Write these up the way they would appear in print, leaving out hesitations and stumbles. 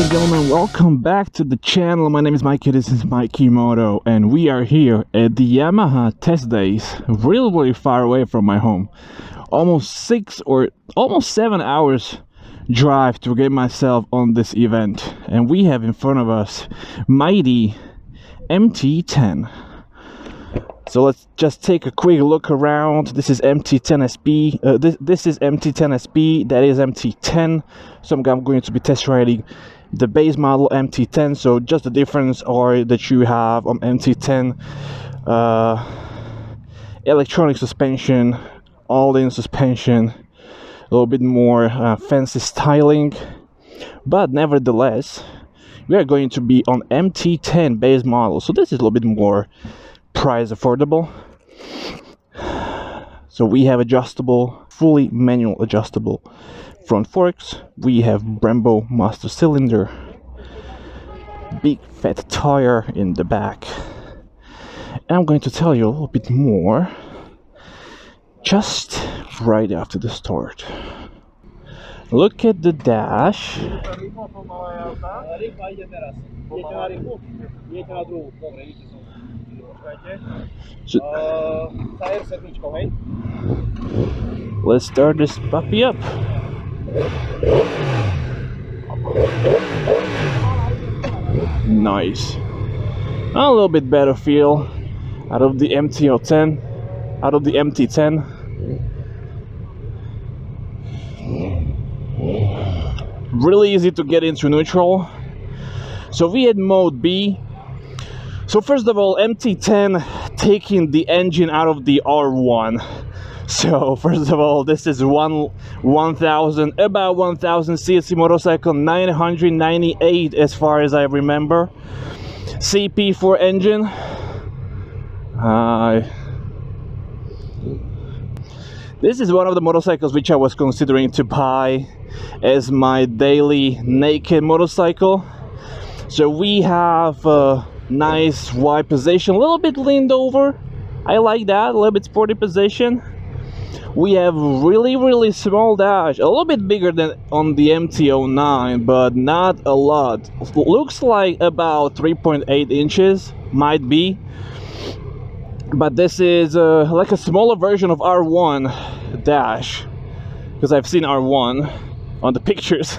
and gentlemen, welcome back to the channel. My name is Mikey, this is Mikimoto, and we are here at the Yamaha test days, really far away from my home. Almost 7 hours drive to get myself on this event, and we have in front of us mighty MT-10. So let's just take a quick look around. This is MT-10 SP. This is MT-10 SP. That is MT-10. So I'm going to be test riding the base model MT-10. So just the difference are that you have on MT-10 electronic suspension, all-in suspension, a little bit more fancy styling. But nevertheless, we are going to be on MT-10 base model. So this is a little bit more price affordable. So we have adjustable, fully manual adjustable front forks. We have Brembo master cylinder, big fat tire in the back. And I'm going to tell you a little bit more just right after the start. Look at the dash. Let's start this puppy up. Nice. A little bit better feel out of the MT-10, out of the MT-10. Really easy to get into neutral. So we had mode B. So first of all, MT-10 taking the engine out of the R1. So first of all, this is about 1000 cc motorcycle, 998 as far as I remember. CP4 engine. This is one of the motorcycles which I was considering to buy as my daily naked motorcycle. So we have nice wide position, a little bit leaned over. I like that, a little bit sporty position. We have really small dash, a little bit bigger than on the MT-09, but not a lot. Looks like about 3.8 inches, might be. But this is like a smaller version of R1 dash, because I've seen R1 on the pictures.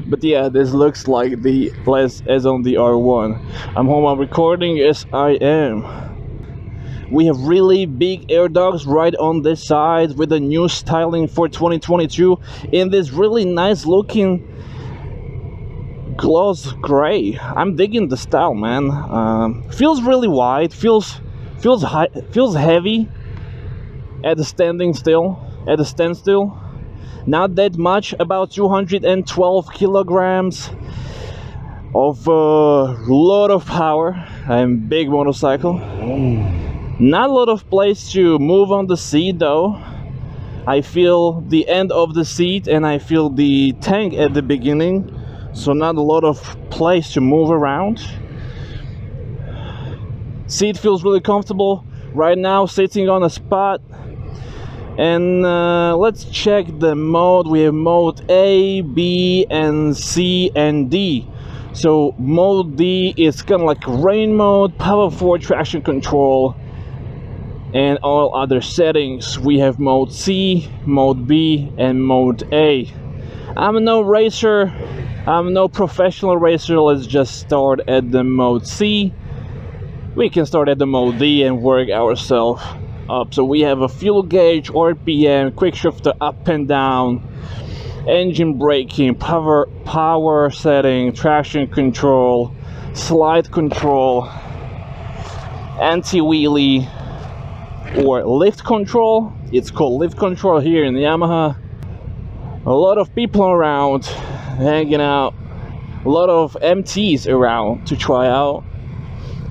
But yeah, this looks like the less as on the R1. I'm home, I'm recording, yes I am. We have really big air ducts right on this side with a new styling for 2022 in this really nice looking gloss gray. I'm digging the style, man. Feels really wide, feels heavy at the standstill. Not that much, about 212 kilograms of lot of power. I'm big motorcycle. Not a lot of place to move on the seat though. I feel the end of the seat and I feel the tank at the beginning, so not a lot of place to move around. Seat feels really comfortable right now, sitting on a spot. And let's check the mode. We have mode A, B, and C, and D. So mode D is kind of like rain mode, power forward traction control, and all other settings. We have mode C, mode B, and mode A. I'm no racer, I'm no professional racer. Let's just start at the mode C. We can start at the mode D and work ourselves up. So we have a fuel gauge, RPM, quick shifter up and down, engine braking, power setting, traction control, slide control, anti-wheelie or lift control. It's called lift control here in Yamaha. A lot of people around hanging out, a lot of MTs around to try out.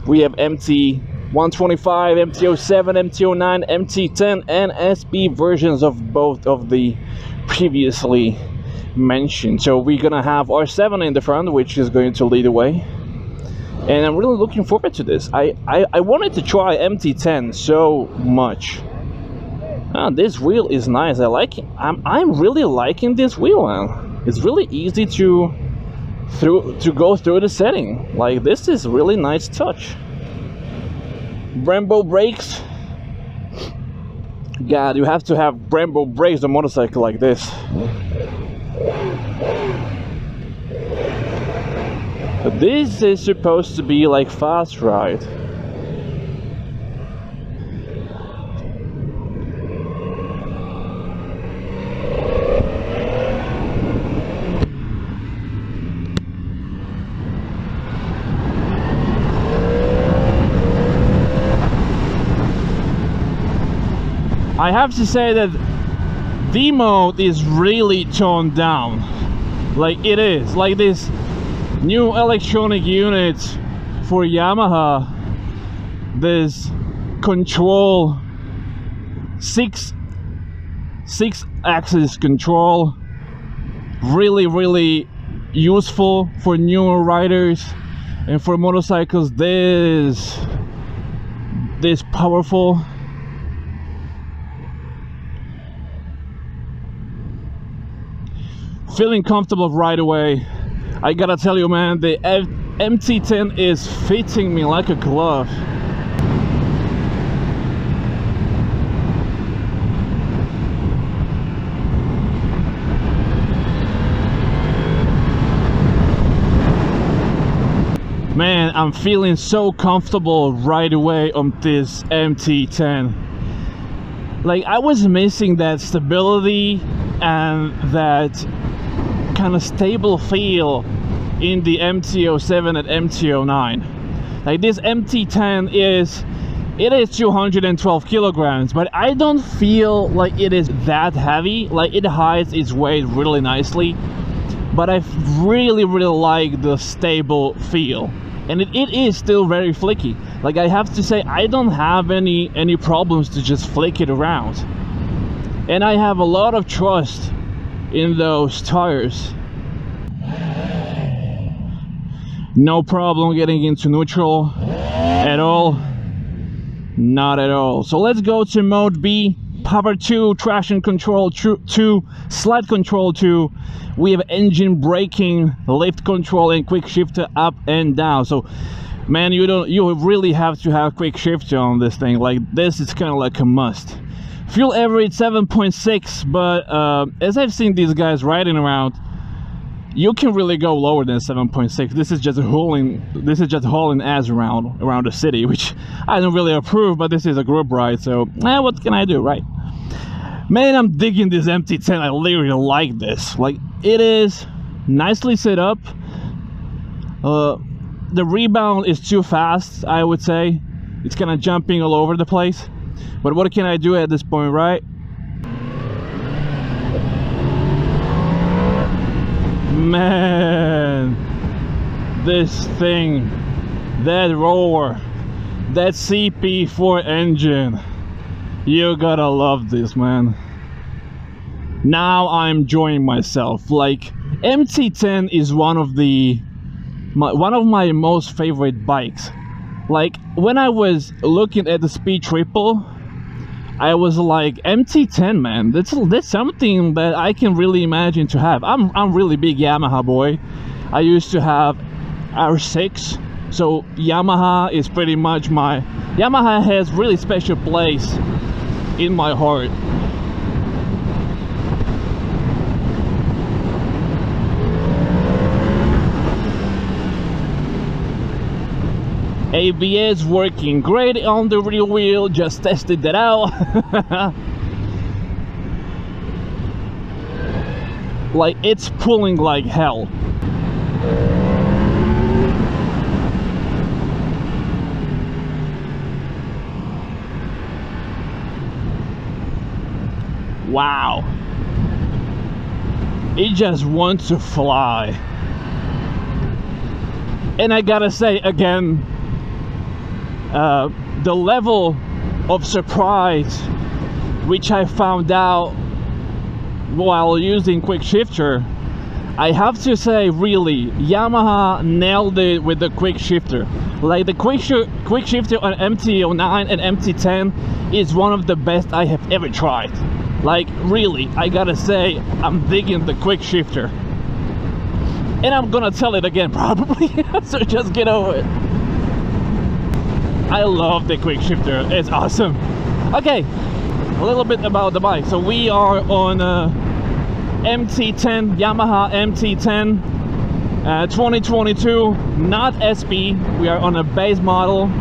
We have MT-125, MT-07, MT-09, MT-10 and SP versions of both of the previously mentioned. So we're gonna have R7 in the front, which is going to lead the way, and I'm really looking forward to this. I wanted to try MT-10 so much. This wheel is nice. I like it. I'm really liking this wheel, man. It's really easy to go through the setting. Like, this is really nice touch. Brembo brakes. God, you have to have Brembo brakes on a motorcycle like this. But this is supposed to be like fast ride. I have to say that the mode is really toned down. Like, it is. Like, this new electronic unit for Yamaha, this control, six axis control, really useful for newer riders and for motorcycles. This powerful. Feeling comfortable right away. I gotta tell you, man, the MT-10 is fitting me like a glove. Man, I'm feeling so comfortable right away on this MT-10. Like, I was missing that stability and that kind of stable feel in the MT-07 and MT-09. Like, this MT-10 is 212 kilograms, but I don't feel like it is that heavy. Like, it hides its weight really nicely, but I really like the stable feel, and it is still very flicky. Like, I have to say, I don't have any problems to just flick it around, and I have a lot of trust in those tires. No problem getting into neutral at all. Not at all. So let's go to mode B, power 2, traction control 2, slide control 2. We have engine braking, lift control, and quick shifter up and down. So man, you really have to have quick shifter on this thing. Like, this is kind of like a must. Fuel average 7.6, but as I've seen these guys riding around, you can really go lower than 7.6. This is just hauling ass around the city, which I don't really approve, but this is a group ride, so what can I do, right? Man, I'm digging this MT-10. I literally like this. Like, it is nicely set up. The rebound is too fast, I would say. It's kind of jumping all over the place. But what can I do at this point, right? Man, this thing, that roar, that CP4 engine, you gotta love this, man. Now I'm enjoying myself. Like, MT-10 is one of my most favorite bikes. Like, when I was looking at the Speed Triple, I was like, MT-10, man, that's something that I can really imagine to have. I'm really big Yamaha boy. I used to have R6, so Yamaha is pretty much Yamaha has really special place in my heart. ABS working great on the rear wheel, just tested that out. Like, it's pulling like hell. Wow. It just wants to fly. And I gotta say again, the level of surprise which I found out while using quick shifter, I have to say, really, Yamaha nailed it with the quick shifter. Like, the quick shifter on MT-09 and MT-10 is one of the best I have ever tried. Like, really, I gotta say, I'm digging the quick shifter. And I'm gonna tell it again probably, so just get over it. I love the quick shifter, it's awesome. Okay, a little bit about the bike. So we are on MT-10, Yamaha MT-10, 2022, not SP. We are on a base model,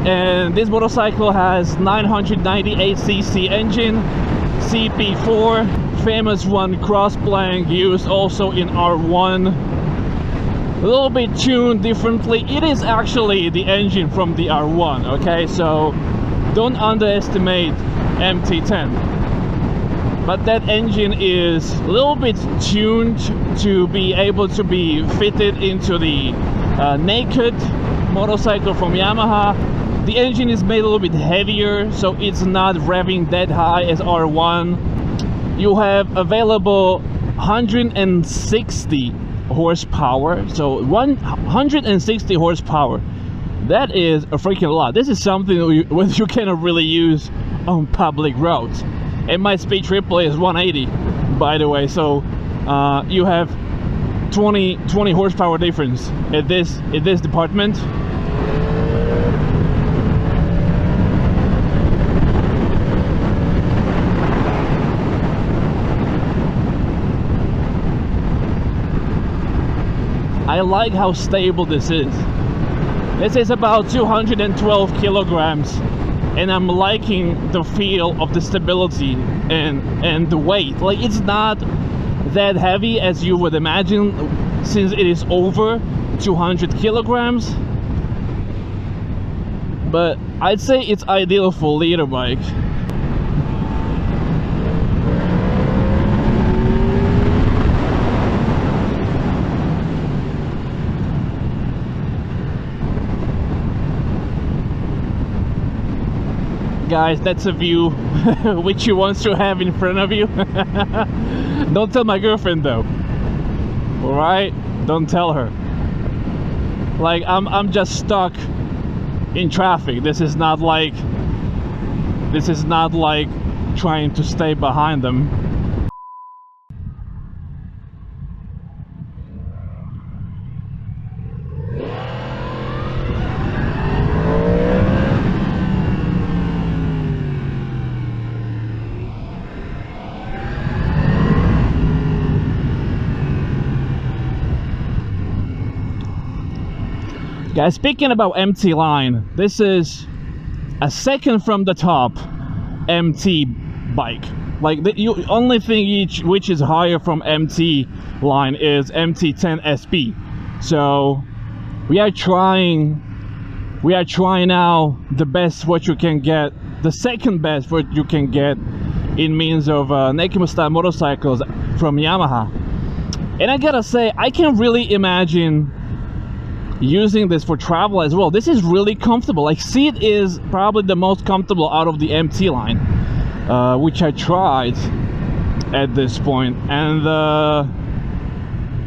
and this motorcycle has 998cc engine, CP4, famous one, cross plank, used also in R1. A little bit tuned differently. It is actually the engine from the R1, okay? So don't underestimate MT-10. But that engine is a little bit tuned to be able to be fitted into the naked motorcycle from Yamaha. The engine is made a little bit heavier, so it's not revving that high as R1. You have available 160 horsepower, so 160 horsepower. That is a freaking lot. This is something you cannot really use on public roads. And my speed triple is 180, by the way, so you have 20 horsepower difference at this department. I like how stable this is. This is about 212 kilograms, and I'm liking the feel of the stability and the weight. Like, it's not that heavy as you would imagine, since it is over 200 kilograms. But I'd say it's ideal for leader bike. Guys, that's a view which you want to have in front of you. Don't tell my girlfriend though. All right, don't tell her. Like, I'm just stuck in traffic. This is not like trying to stay behind them. Guys, speaking about MT line, this is a second from the top MT bike. Like, the only thing which is higher from MT line is MT-10 SP. So we are trying now the best what you can get, the second best what you can get in means of naked style motorcycles from Yamaha. And I gotta say, I can really imagine using this for travel as well. This is really comfortable. Like, seat is probably the most comfortable out of the MT line, which I tried at this point, and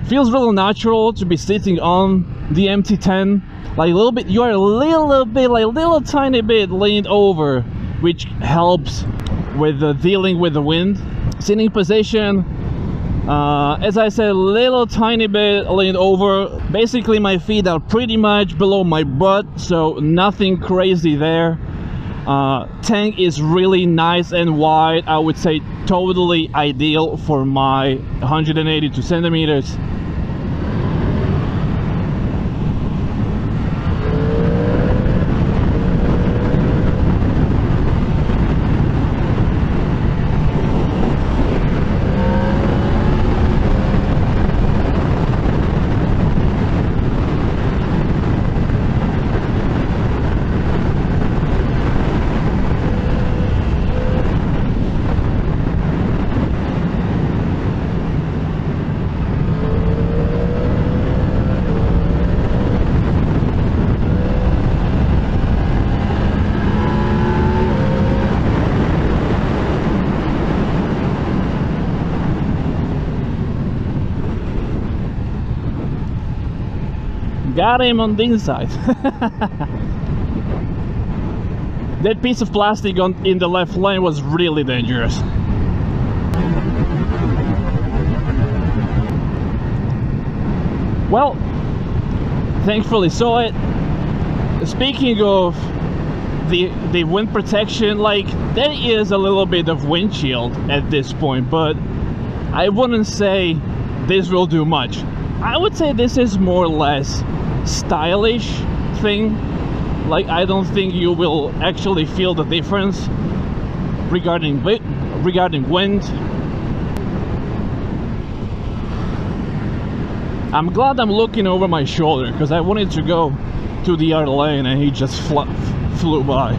feels really natural to be sitting on the MT-10. Like, a little bit, you are a little bit, like a little tiny bit leaned over, which helps with dealing with the wind. Sitting position, as I said, a little tiny bit leaned over. Basically my feet are pretty much below my butt, so nothing crazy there. Tank is really nice and wide. I would say totally ideal for my 182 centimeters. Got him on the inside. That piece of plastic in the left lane was really dangerous. Well, thankfully saw it. Speaking of the wind protection, like, there is a little bit of windshield at this point, but I wouldn't say this will do much. I would say this is more or less stylish thing. Like, I don't think you will actually feel the difference regarding wind. I'm glad I'm looking over my shoulder, because I wanted to go to the other lane and he just flew by.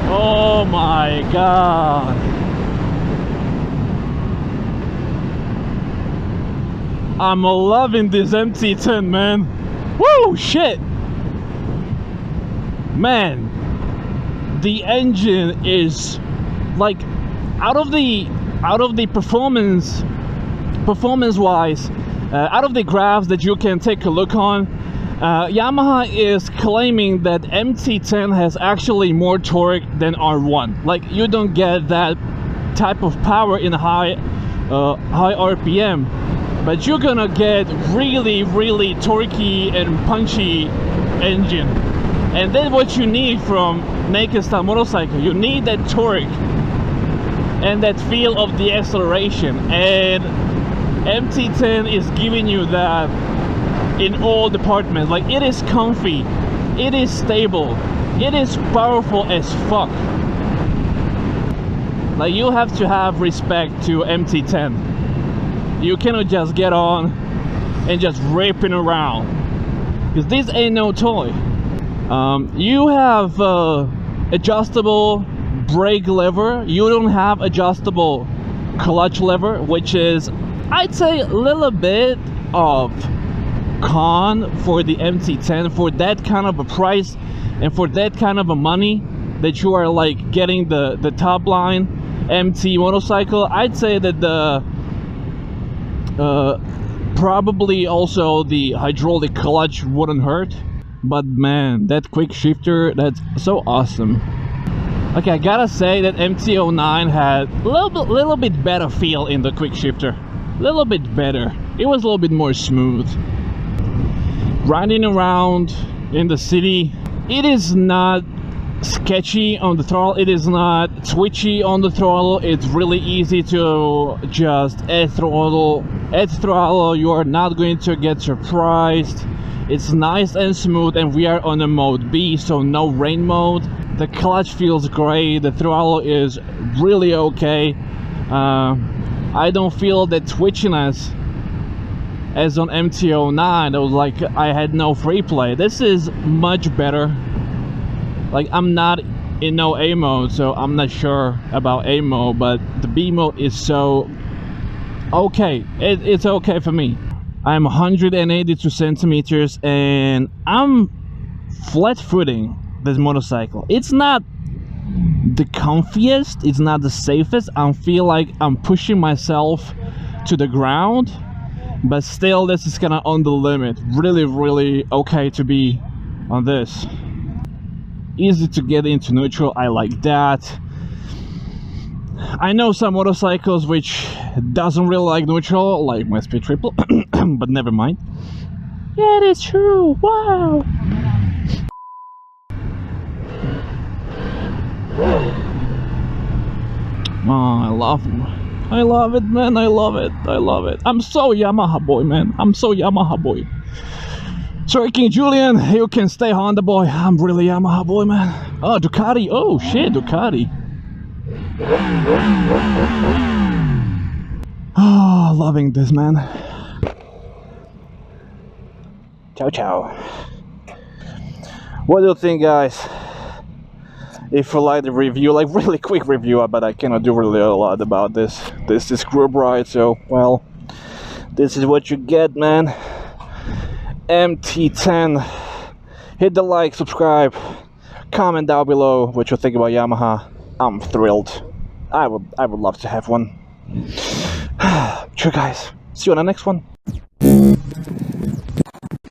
Oh my god. I'm loving this MT-10, man. Woo, shit. Man, the engine is like out of the performance wise, out of the graphs that you can take a look on, Yamaha is claiming that MT-10 has actually more torque than R1. Like, you don't get that type of power in high RPM, but you're gonna get really torquey and punchy engine, and that's what you need from naked style motorcycle. You need that torque and that feel of the acceleration, and MT-10 is giving you that in all departments. Like, it is comfy, it is stable, it is powerful as fuck. Like, you have to have respect to MT-10. You cannot just get on and just ripping around, because this ain't no toy. You have adjustable brake lever. You don't have adjustable clutch lever, which is, I'd say, a little bit of con for the MT-10 for that kind of a price and for that kind of a money that you are like getting the top line MT motorcycle. I'd say that the probably also the hydraulic clutch wouldn't hurt, but man, that quick shifter, that's so awesome. Okay, I gotta say that MT-09 had a little bit better feel in the quick shifter, a little bit better. It was a little bit more smooth. Riding around in the city, it is not sketchy on the throttle, it is not twitchy on the throttle. It's really easy to just add throttle. You are not going to get surprised. It's nice and smooth, and we are on a mode B, so no rain mode. The clutch feels great, the throttle is really okay. I don't feel that twitchiness as on MT-09. It was like I had no free play. This is much better. Like, I'm not in no A mode, so I'm not sure about A mode, but the B mode is so okay. It's okay for me. I'm 182 centimeters and I'm flat footing this motorcycle. It's not the comfiest, it's not the safest. I feel like I'm pushing myself to the ground, but still this is kinda on the limit. Really okay to be on this. Easy to get into neutral, I like that. I know some motorcycles which doesn't really like neutral, like my Speed Triple, but never mind. Yeah, it is true, wow! Oh, I love it, man, I love it. I'm so Yamaha boy, man, I'm so Yamaha boy. Sorry, King Julian, you can stay Honda boy. I'm really Yamaha boy, man. Oh, Ducati. Oh shit, Ducati. Oh, loving this, man. Ciao, ciao. What do you think, guys? If you like the review, like really quick review, but I cannot do really a lot about this. This is group ride, so well, this is what you get, man. MT-10. Hit the like, subscribe, comment down below what you think about Yamaha. I'm thrilled. I would love to have one. Sure, guys. See you on the next one.